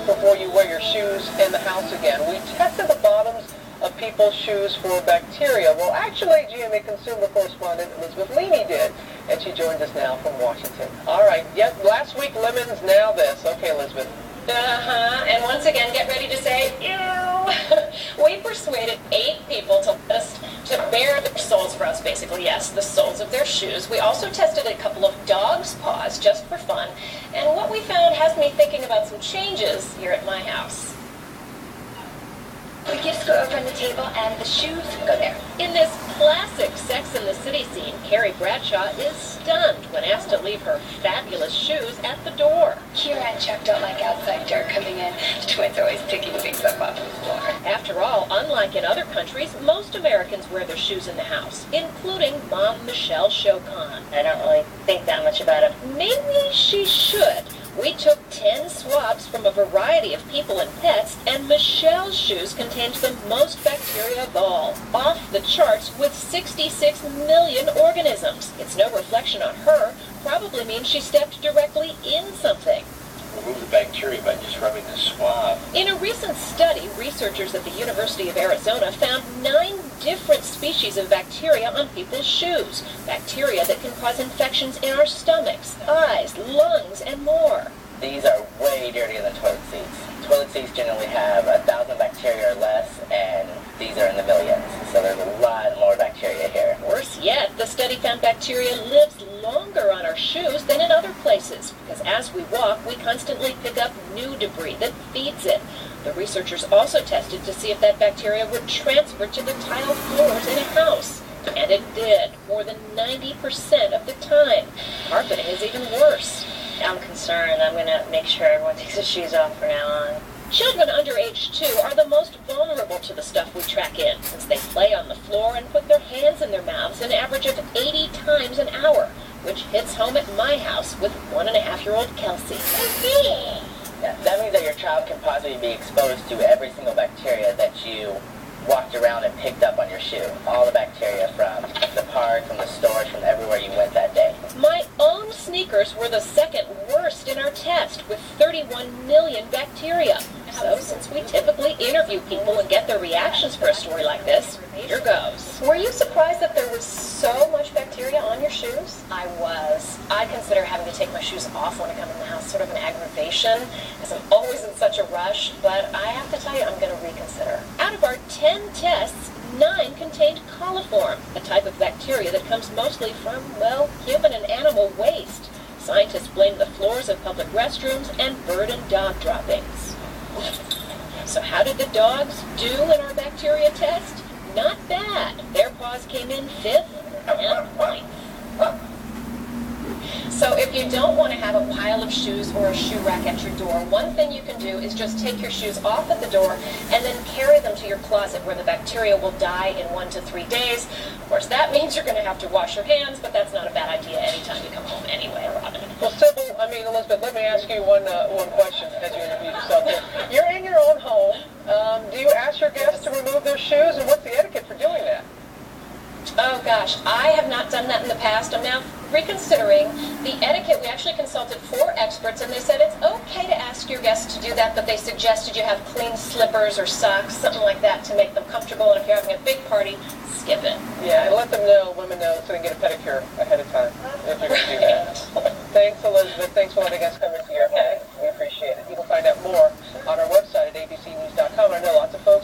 before you wear your shoes in the house again. We tested the bottoms of people's shoes for bacteria. Well, actually, GMA consumer correspondent Elizabeth Leamy did, and she joins us now from Washington. All right, yep, last week lemons, now this. Okay, Elizabeth. And once again, get ready to say, ew. We persuaded 8 people to bare their soles for us, basically, yes, the soles of their shoes. We also tested a couple of dogs' paws just for fun, and what we found has me thinking about some changes here at my house. The gifts go over on the table and the shoes go there. In this classic Sex and the City scene, Carrie Bradshaw is stunned when asked to leave her fabulous shoes at the door. Kira and Chuck don't like outside dirt coming in. The twins are always picking things up off the floor. After all, unlike in other countries, most Americans wear their shoes in the house, including Mom Michelle Chocon. I don't really think that much about it. Maybe she should. We took 10 swabs from a variety of people and pets, and Michelle's shoes contained the most bacteria of all, off the charts with 66 million organisms. It's no reflection on her, probably means she stepped directly in something. Remove the bacteria by just rubbing the swab. In a recent study, researchers at the University of Arizona found 9 different species of bacteria on people's shoes. Bacteria that can cause infections in our stomachs, eyes, lungs, and more. These are way dirtier than toilet seats. Toilet seats generally have 1,000 bacteria or less, and these are in the millions. So there's a lot more bacteria here. Worse yet, the study found bacteria lives longer on our shoes than in other places, because as we walk, we constantly pick up new debris that feeds it. The researchers also tested to see if that bacteria would transfer to the tile floors in a house. And it did, more than 90% of the time. Carpeting is even worse. I'm concerned. I'm going to make sure everyone takes their shoes off from now on. Children under age 2 are the most vulnerable to the stuff we track in, since they play on the floor and put their hands in their mouths an average of 80 times an hour, which hits home at my house with 1.5-year-old Kelsey. Yeah, that means that your child can possibly be exposed to every single bacteria that you walked around and picked up on your shoe. All the bacteria from the park, from the stores, from everywhere you went that day. My own sneakers were the second worst in our test, with 31 million bacteria. So, since we typically interview people and get their reactions for a story like this, here goes. Were you surprised that there was so much bacteria on your shoes? I was. I consider having to take my shoes off when I come in the house sort of an aggravation, as I'm always in such a rush, but I have to tell you, I'm going to reconsider. Out of our 10 tests, 9 contained coliform, a type of bacteria that comes mostly from, well, human and animal waste. Scientists blame the floors of public restrooms and bird and dog droppings. So how did the dogs do in our bacteria test? Not bad. Their paws came in 5th and 9th. So if you don't want to have a pile of shoes or a shoe rack at your door, one thing you can do is just take your shoes off at the door and then carry them to your closet where the bacteria will die in 1 to 3 days. Of course, that means you're going to have to wash your hands, but that's not a bad idea anytime you come home anyway, Robin. Well, Sybil, Elizabeth, let me ask you one question as you interview yourself here. You're in your own home. Do you ask your guests to remove their shoes, and what's the etiquette for doing that? Oh gosh, I have not done that in the past. I'm now reconsidering the etiquette. We actually consulted 4 experts, and they said it's okay to ask your guests to do that, but they suggested you have clean slippers or socks, something like that, to make them comfortable. And if you're having a big party, skip it. Yeah, and let them know, women know, so they can get a pedicure ahead of time if you're going to do that. Thanks, Elizabeth. Thanks for letting us come into your home. We appreciate it. You can find out more on our website at abcnews.com. I know lots of folks